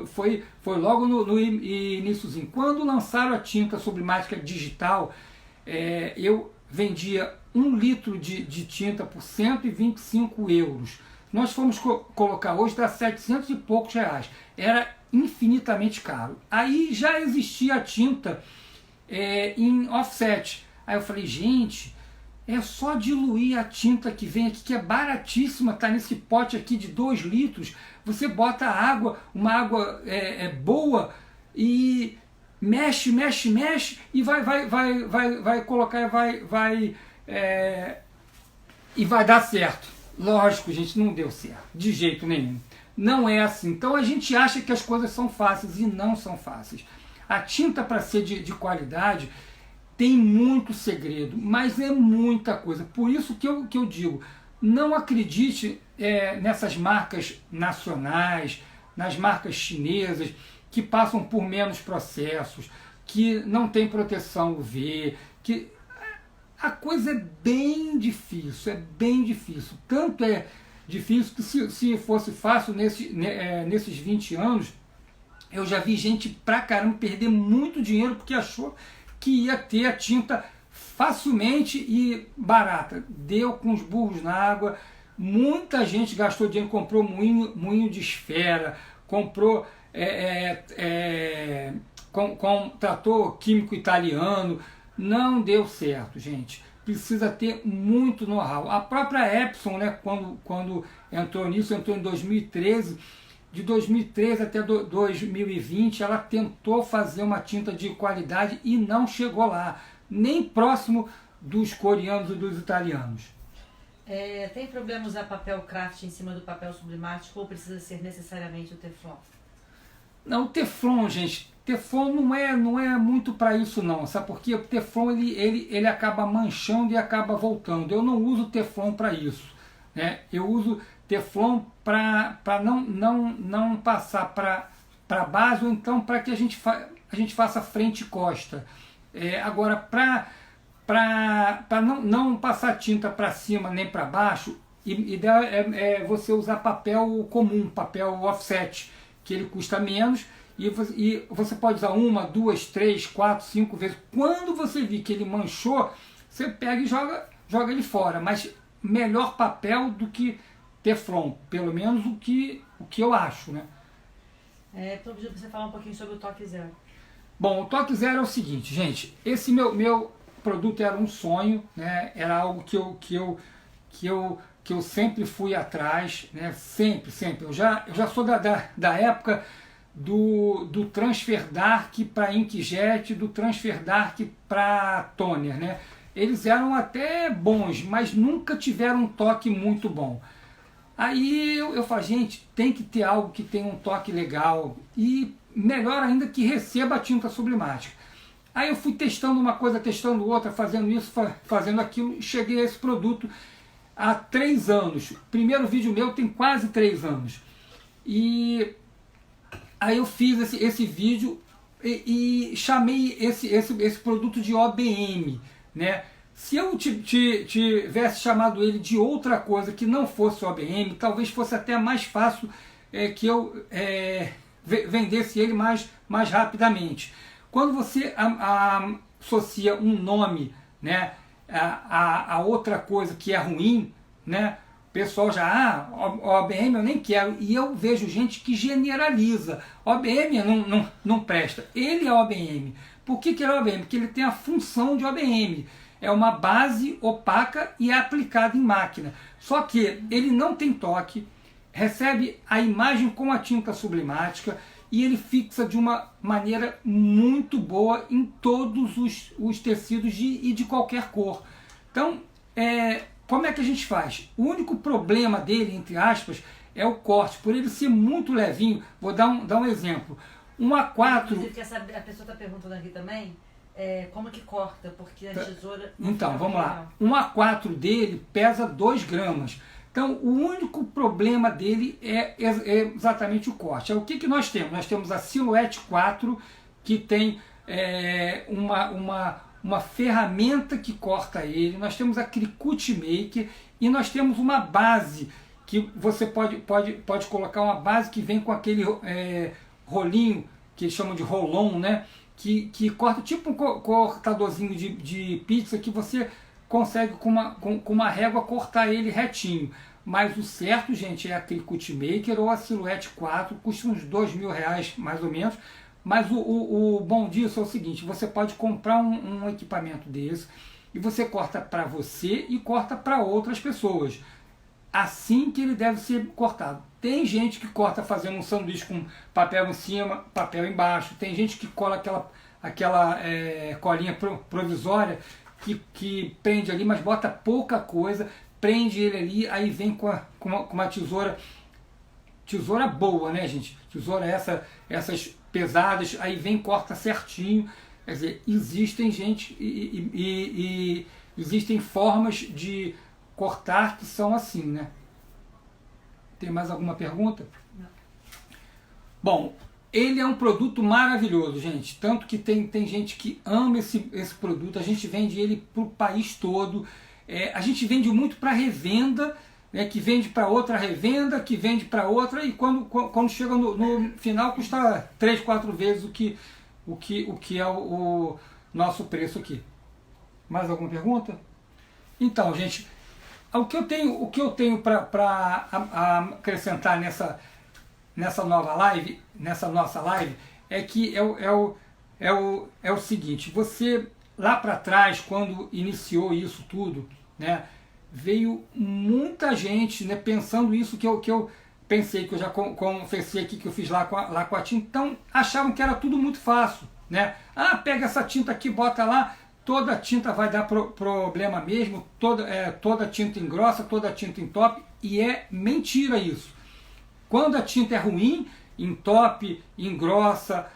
foi logo no iniciozinho. Quando lançaram a tinta sublimática digital, eu vendia 1 litro de tinta por 125 euros. Nós fomos colocar hoje, dá 700 e poucos reais. Era infinitamente caro. Aí já existia a tinta em offset. Aí eu falei, gente, é só diluir a tinta que vem aqui, que é baratíssima, tá nesse pote aqui de 2 litros. Você bota água, uma água boa, e mexe e vai colocar, e vai dar certo. Lógico, gente, não deu certo, de jeito nenhum. Não é assim. Então a gente acha que as coisas são fáceis e não são fáceis. A tinta, para ser de qualidade, tem muito segredo, mas é muita coisa. Por isso que eu digo, não acredite nessas marcas nacionais, nas marcas chinesas, que passam por menos processos, que não tem proteção UV, que... A coisa é bem difícil, Tanto é difícil que se fosse fácil nesses 20 anos, eu já vi gente pra caramba perder muito dinheiro porque achou que ia ter a tinta facilmente e barata. Deu com os burros na água, muita gente gastou dinheiro, comprou moinho de esfera, comprou trator químico italiano. Não deu certo, gente. Precisa ter muito know-how. A própria Epson, né, quando entrou nisso, entrou em 2013. De 2013 até 2020, ela tentou fazer uma tinta de qualidade e não chegou lá. Nem próximo dos coreanos e dos italianos. Tem problema usar papel craft em cima do papel sublimático ou precisa ser necessariamente o Teflon? Não, o Teflon, gente, Teflon não é muito para isso não, sabe por quê? O Teflon ele acaba manchando e acaba voltando. Eu não uso Teflon para isso, né? Eu uso Teflon para não passar para base, ou então para que a gente faça frente e costa. Agora, para não passar tinta para cima nem para baixo, ideal é você usar papel comum, papel offset, que ele custa menos, e você pode usar 1, 2, 3, 4, 5 vezes. Quando você vir que ele manchou, você pega e joga ele fora. Mas melhor papel do que Teflon, pelo menos o que eu acho, né? Estou pedindo para você falar um pouquinho sobre o Toque Zero. Bom, o Toque Zero é o seguinte, gente, esse meu produto era um sonho, né? Era algo que eu sempre fui atrás, né? Sempre. Eu já sou da época do Transfer Dark para Inkjet, do Transfer Dark para Toner, né? Eles eram até bons, mas nunca tiveram um toque muito bom. Aí eu falo, gente, tem que ter algo que tenha um toque legal e melhor ainda que receba a tinta sublimática. Aí eu fui testando uma coisa, testando outra, fazendo isso, fazendo aquilo, e cheguei a esse produto há 3 anos. O primeiro vídeo meu tem quase 3 anos. E aí eu fiz esse vídeo e chamei esse produto de OBM, né? Se eu tivesse chamado ele de outra coisa que não fosse OBM, talvez fosse até mais fácil que eu vendesse ele mais rapidamente. Quando você associa um nome, né, a outra coisa que é ruim, né, o pessoal já, OBM eu nem quero, e eu vejo gente que generaliza, OBM não presta, ele é OBM. Por que ele é OBM? Porque ele tem a função de OBM, é uma base opaca e é aplicada em máquina, só que ele não tem toque, recebe a imagem com a tinta sublimática, e ele fixa de uma maneira muito boa em todos os tecidos e de qualquer cor. Então, como é que a gente faz? O único problema dele, entre aspas, é o corte. Por ele ser muito levinho, vou dar um exemplo. Um A4... Inclusive, a pessoa está perguntando aqui também, como que corta, porque a tesoura... Então, vamos lá. Um A4 dele pesa 2 gramas. Então, o único problema dele é exatamente o corte. O que nós temos? Nós temos a Silhouette 4, que tem uma ferramenta que corta ele. Nós temos a Cricut Maker e nós temos uma base, que você pode colocar uma base que vem com aquele rolinho, que eles chamam de roll-on, né? Que corta tipo um cortadorzinho de pizza, que você consegue com uma régua cortar ele retinho. Mas o certo, gente, é a Cricut Maker ou a Silhouette 4, custa uns R$2.000 mais ou menos. Mas o bom disso é o seguinte, você pode comprar um equipamento desse e você corta para você e corta para outras pessoas. Assim que ele deve ser cortado. Tem gente que corta fazendo um sanduíche com papel em cima, papel embaixo. Tem gente que cola aquela colinha provisória que prende ali, mas bota pouca coisa, prende ele ali, aí vem com uma tesoura boa, né, gente? Tesoura essas pesadas, aí vem, corta certinho. Quer dizer, existem gente e existem formas de cortar que são assim, né? Tem mais alguma pergunta? Não. Bom, ele é um produto maravilhoso, gente. Tanto que tem gente que ama esse produto. A gente vende ele para o país todo. A gente vende muito para revenda, né, que vende para outra revenda, que vende para outra, e quando chega no final custa 3, 4 vezes o que é o nosso preço aqui. Mais alguma pergunta? Então, gente, o que eu tenho para acrescentar nessa nova live, nessa nossa live, é que é o seguinte: você lá para trás, quando iniciou isso tudo, né, veio muita gente, né, pensando isso que eu pensei, que eu já confessei aqui, que eu fiz lá com a tinta. Então achavam que era tudo muito fácil, né? Pega essa tinta aqui, bota lá, toda tinta vai dar problema mesmo, toda tinta engrossa, toda tinta entope, e é mentira isso. Quando a tinta é ruim, entope, engrossa,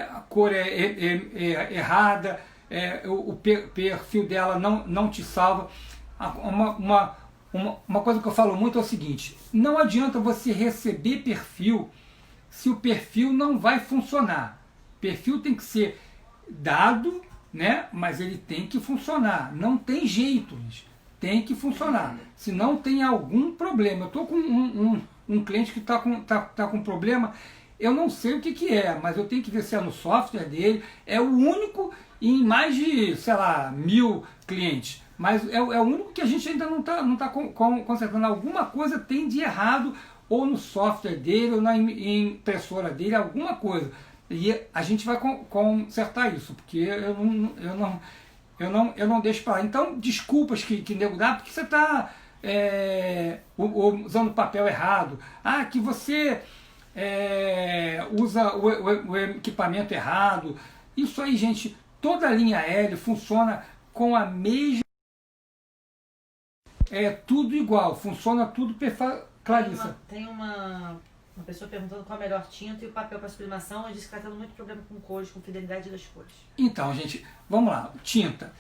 a cor é errada, o perfil dela não te salva. Uma coisa que eu falo muito é o seguinte: não adianta você receber perfil se o perfil não vai funcionar. Perfil tem que ser dado, né? Mas ele tem que funcionar. Não tem jeito, gente. Tem que funcionar. Se não tem algum problema. Eu estou com um cliente que está com problema. Eu não sei o que é, mas eu tenho que ver se é no software dele. É o único em mais de, sei lá, 1000 clientes. Mas é o único que a gente ainda não tá consertando. Alguma coisa tem de errado, ou no software dele, ou na impressora dele, alguma coisa. E a gente vai consertar isso, porque eu não deixo para lá. Então, desculpas que nego dá, porque você está usando papel errado. Que você usa o equipamento errado. Isso aí, gente, toda a linha L funciona com a mesma... tudo igual, funciona tudo perfeito. Clarissa. Tem uma Uma pessoa perguntando qual a melhor tinta e o papel para sublimação, eu disse que está tendo muito problema com cores, com fidelidade das cores. Então, gente, vamos lá. Tinta.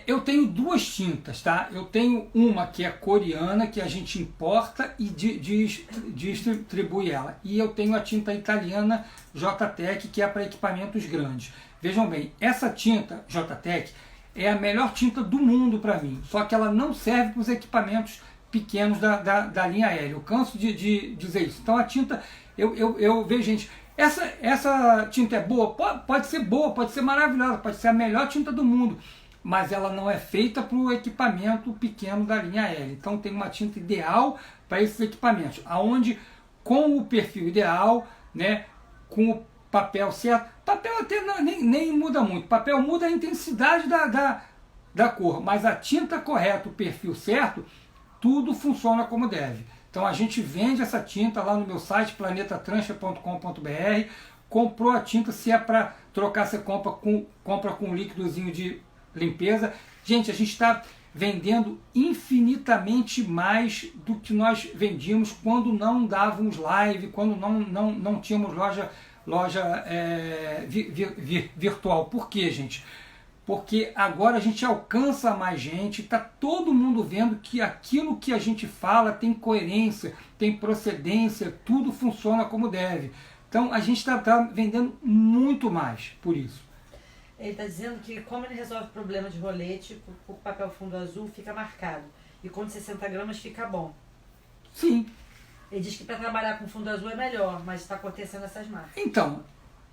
Eu tenho duas tintas, tá? Eu tenho uma que é coreana, que a gente importa e distribui ela. E eu tenho a tinta italiana JTEC, que é para equipamentos grandes. Vejam bem, essa tinta JTEC é a melhor tinta do mundo para mim. Só que ela não serve para os equipamentos pequenos da linha L. Eu canso de dizer isso. Então a tinta, eu vejo, gente, essa tinta é boa? Pode ser boa, pode ser maravilhosa, pode ser a melhor tinta do mundo, mas ela não é feita para o equipamento pequeno da linha L. Então tem uma tinta ideal para esses equipamentos, aonde com o perfil ideal, né, com o papel certo, papel até nem muda muito, papel muda a intensidade da cor, mas a tinta correta, o perfil certo, tudo funciona como deve. Então a gente vende essa tinta lá no meu site, planetatransfer.com.br. Comprou a tinta, se é para trocar, você compra com um líquidozinho de limpeza. Gente, a gente está vendendo infinitamente mais do que nós vendíamos quando não dávamos live, quando não tínhamos loja virtual. Por quê, gente? Porque agora a gente alcança mais gente, está todo mundo vendo que aquilo que a gente fala tem coerência, tem procedência, tudo funciona como deve. Então a gente está vendendo muito mais por isso. Ele está dizendo que como ele resolve o problema de rolete, o papel fundo azul fica marcado. E com 60 gramas fica bom. Sim. Ele diz que para trabalhar com fundo azul é melhor, mas está acontecendo essas marcas. Então,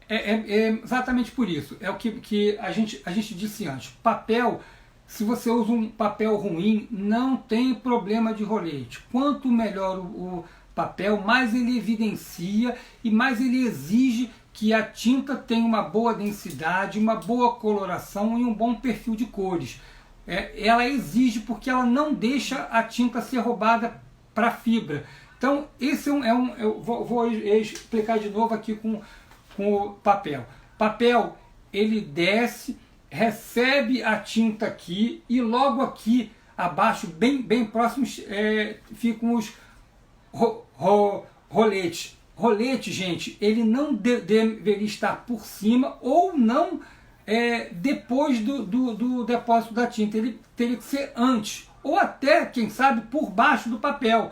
é exatamente por isso. É o que a gente disse antes. Papel, se você usa um papel ruim, não tem problema de rolete. Quanto melhor o papel, mais ele evidencia e mais ele exige que a tinta tenha uma boa densidade, uma boa coloração e um bom perfil de cores. Ela exige porque ela não deixa a tinta ser roubada para a fibra. Então, esse eu vou explicar de novo aqui com o papel. Papel, ele desce, recebe a tinta aqui e logo aqui abaixo, bem próximos, ficam os roletes. Rolete, gente, ele não deveria estar por cima ou não depois do depósito da tinta. Ele teria que ser antes, ou até, quem sabe, por baixo do papel.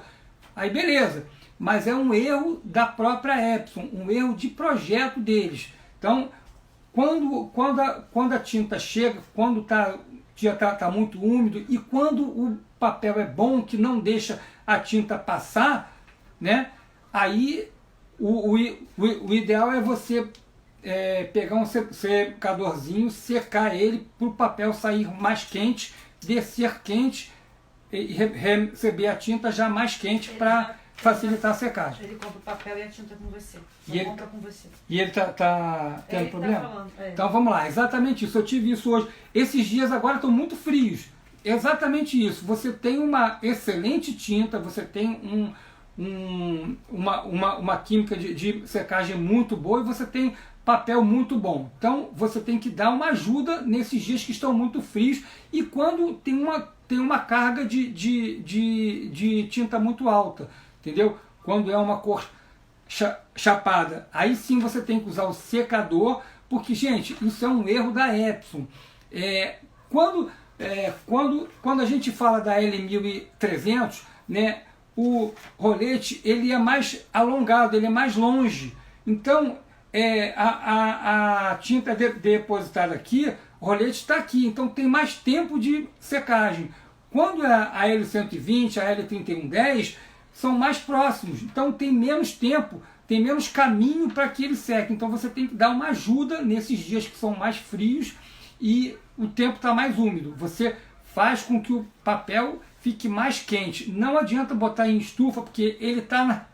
Aí beleza, mas é um erro da própria Epson, um erro de projeto deles. Então, quando a tinta chega, quando já tá muito úmido e quando o papel é bom, que não deixa a tinta passar, né? Aí o ideal é você pegar um secadorzinho, secar ele para o papel sair mais quente, descer quente e receber a tinta já mais quente para facilitar a secagem. Ele compra o papel e a tinta com você. Compra com você. E ele tá tendo ele problema? Tá falando, Então vamos lá, exatamente isso. Eu tive isso hoje. Esses dias agora estão muito frios. Exatamente isso. Você tem uma excelente tinta, você tem uma química de secagem muito boa e você tem papel muito bom. Então você tem que dar uma ajuda nesses dias que estão muito frios e quando tem uma carga de tinta muito alta, entendeu? Quando é uma cor chapada, aí sim você tem que usar o secador, porque, gente, isso é um erro da Epson. Quando a gente fala da L1300, né, o rolete ele é mais alongado, ele é mais longe. Então, a tinta depositada aqui, o rolete está aqui, então tem mais tempo de secagem. Quando é a L120, a L3110, são mais próximos, então tem menos tempo, tem menos caminho para que ele seque. Então você tem que dar uma ajuda nesses dias que são mais frios e o tempo está mais úmido. Você faz com que o papel fique mais quente. Não adianta botar em estufa, porque ele está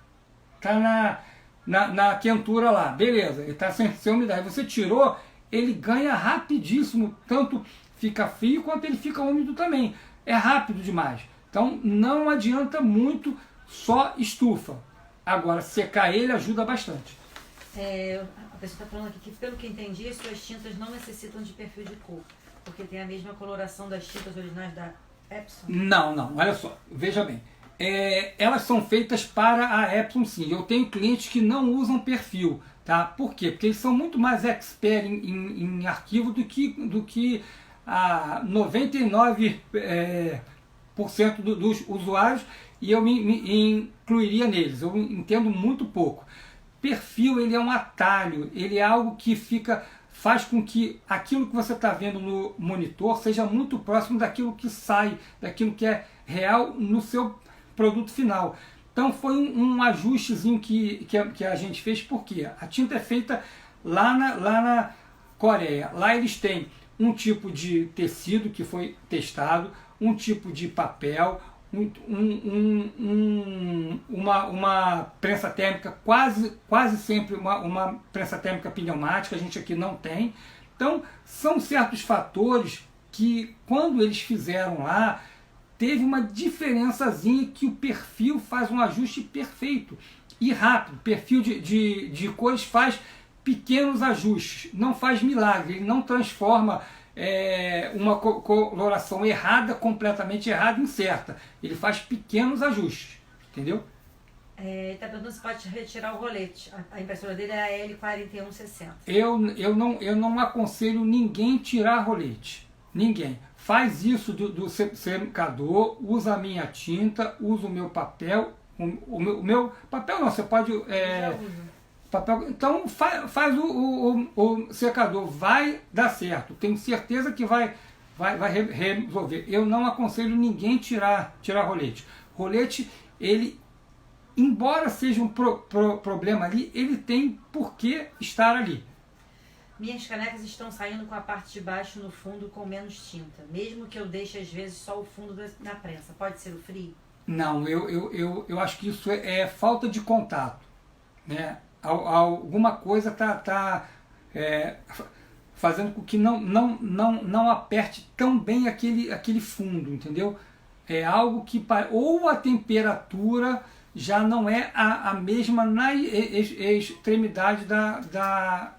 na quentura lá. Beleza, ele está sem umidade. Você tirou, ele ganha rapidíssimo, tanto fica frio quanto ele fica úmido também. É rápido demais. Então não adianta muito só estufa. Agora, secar ele ajuda bastante. A pessoa está falando aqui que, pelo que entendi, suas tintas não necessitam de perfil de cor, porque tem a mesma coloração das tintas originais da Epson. Não, olha só, veja bem. elas são feitas para a Epson, sim. Eu tenho clientes que não usam perfil, tá? Por quê? Porque eles são muito mais expert em arquivo do que a 99% dos usuários, e eu me incluiria neles. Eu entendo muito pouco. Perfil, ele é um atalho, ele é algo que faz com que aquilo que você está vendo no monitor seja muito próximo daquilo que sai, daquilo que é real no seu produto final. Então foi um ajustezinho que a gente fez, porque a tinta é feita lá na Coreia. Lá eles têm um tipo de tecido que foi testado, um tipo de papel, uma prensa térmica, quase sempre uma prensa térmica pneumática, a gente aqui não tem. Então são certos fatores que, quando eles fizeram lá, teve uma diferençazinha que o perfil faz um ajuste perfeito e rápido. Perfil de cores faz pequenos ajustes, não faz milagre, ele não transforma uma coloração errada, completamente errada, em certa. Ele faz pequenos ajustes, entendeu? Está perguntando se pode retirar o rolete. A impressora dele é a L4160. Eu não aconselho ninguém tirar rolete. Ninguém. Faz isso do secador, usa a minha tinta, usa o meu papel. O meu papel não, você pode... papel, então faz o secador, vai dar certo. Tenho certeza que vai resolver. Eu não aconselho ninguém tirar rolete. Rolete, ele, embora seja um problema ali, ele tem por que estar ali. Minhas canecas estão saindo com a parte de baixo no fundo com menos tinta, mesmo que eu deixe às vezes só o fundo na prensa. Pode ser o frio? Não, eu acho que isso é falta de contato, né? Alguma coisa está fazendo com que não aperte tão bem aquele fundo, entendeu? É algo que, ou a temperatura já não é a mesma na extremidade da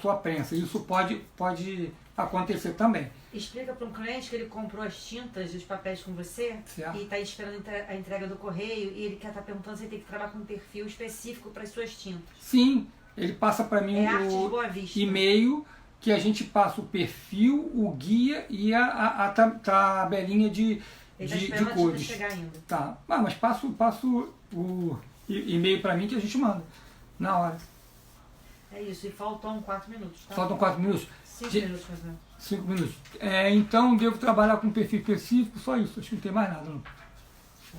sua prensa. Isso pode acontecer também. Explica para um cliente que ele comprou as tintas e os papéis com você, certo, e está esperando a entrega do correio, e ele quer estar perguntando se ele tem que trabalhar com um perfil específico para as suas tintas. Sim, ele passa para mim o e-mail, que a gente passa o perfil, o guia e a tabelinha de cores. Chegar ainda. Tá. Mas passo o e-mail para mim que a gente manda na hora. É isso, e faltam 4 minutos. Tá? Faltam 4 minutos? 5 minutos, mais ou menos. 5 minutos. Então devo trabalhar com um perfil específico, só isso, acho que não tem mais nada. Não.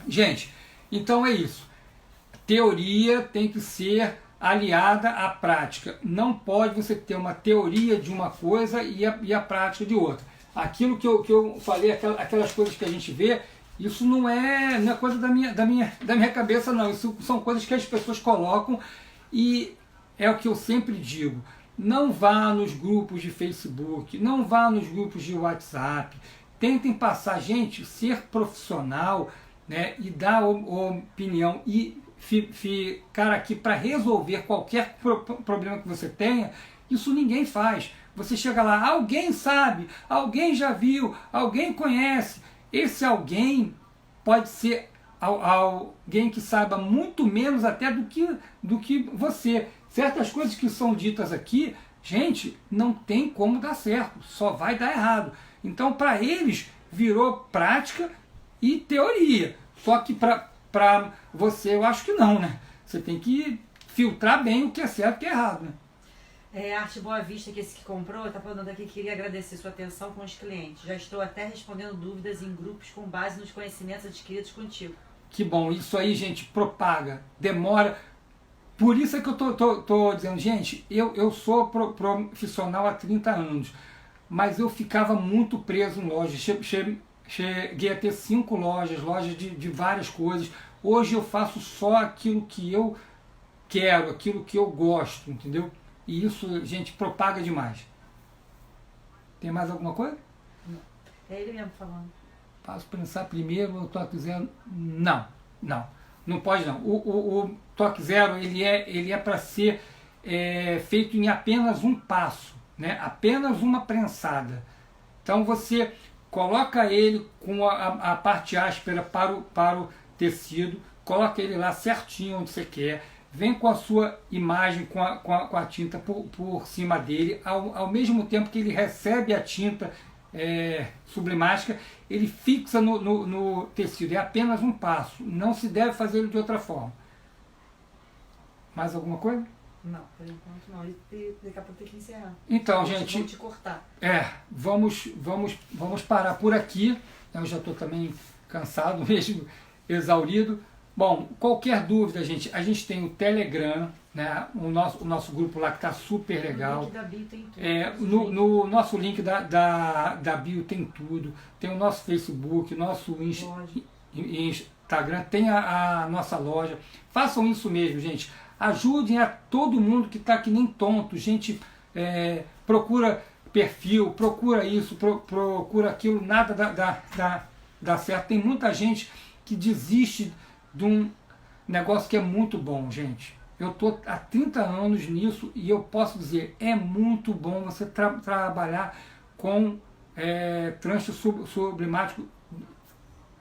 Gente, então é isso. Teoria tem que ser aliada à prática. Não pode você ter uma teoria de uma coisa e a prática de outra. Aquilo que eu falei, aquelas coisas que a gente vê, isso não é coisa da minha cabeça, não. Isso são coisas que as pessoas colocam, e é o que eu sempre digo. Não vá nos grupos de Facebook, não vá nos grupos de WhatsApp. Tentem passar, gente, ser profissional, né, e dar opinião e ficar aqui para resolver qualquer problema que você tenha. Isso ninguém faz. Você chega lá, alguém sabe, alguém já viu, alguém conhece. Esse alguém pode ser alguém que saiba muito menos até do que você. Certas coisas que são ditas aqui, gente, não tem como dar certo, só vai dar errado. Então, para eles, virou prática e teoria. Só que para você, eu acho que não, né? Você tem que filtrar bem o que é certo e o que é errado, né? Arte Boa Vista, que esse que comprou, está falando aqui que queria agradecer sua atenção com os clientes. Já estou até respondendo dúvidas em grupos com base nos conhecimentos adquiridos contigo. Que bom, isso aí, gente, propaga, demora. Por isso é que eu tô dizendo, gente, eu sou profissional há 30 anos, mas eu ficava muito preso em lojas. Cheguei a ter 5 lojas de várias coisas. Hoje eu faço só aquilo que eu quero, aquilo que eu gosto, entendeu? E isso, gente, propaga demais. Tem mais alguma coisa? Não. É ele mesmo falando. Passo pensar primeiro, o toque zero. Não pode não. O toque zero, ele é para ser feito em apenas um passo, né? Apenas uma prensada. Então você coloca ele com a parte áspera para o tecido, coloca ele lá certinho onde você quer, vem com a sua imagem com a tinta por cima dele, ao mesmo tempo que ele recebe a tinta sublimática, ele fixa no tecido. É apenas um passo, não se deve fazer ele de outra forma. Mais alguma coisa? Não, por enquanto não. E daqui a pouco tem que encerrar. Então, gente, vamos te cortar. Vamos parar por aqui. Eu já estou também cansado mesmo, exaurido. Bom, qualquer dúvida, gente, a gente tem o Telegram, né? O nosso grupo lá que está super legal. No link da bio tem tudo. No nosso link da bio tem tudo. Tem o nosso Facebook, nosso Instagram, tem a nossa loja. Façam isso mesmo, gente. Ajudem a todo mundo que está que nem tonto. Gente, procura perfil, procura isso, procura aquilo, nada dá certo. Tem muita gente que desiste de um negócio que é muito bom, gente. Eu estou há 30 anos nisso e eu posso dizer, é muito bom você trabalhar com tranche sublimático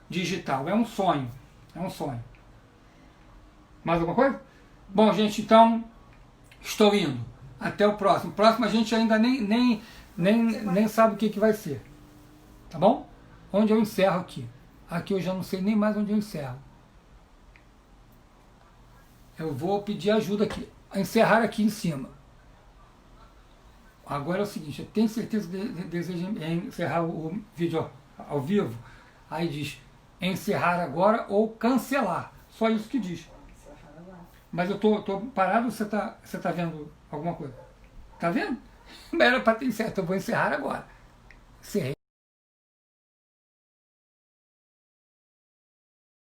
digital. É um sonho, Mais alguma coisa? Bom, gente, então, estou indo. Até o próximo. O próximo a gente ainda nem sabe o que vai ser. Tá bom? Onde eu encerro aqui? Aqui eu já não sei nem mais onde eu encerro. Eu vou pedir ajuda aqui. Encerrar aqui em cima. Agora é o seguinte, eu tenho certeza que deseja encerrar o vídeo ao vivo. Aí diz encerrar agora ou cancelar. Só isso que diz. Mas eu tô parado, você tá vendo alguma coisa? Tá vendo? Era para ter certo, eu vou encerrar agora. Encerrei.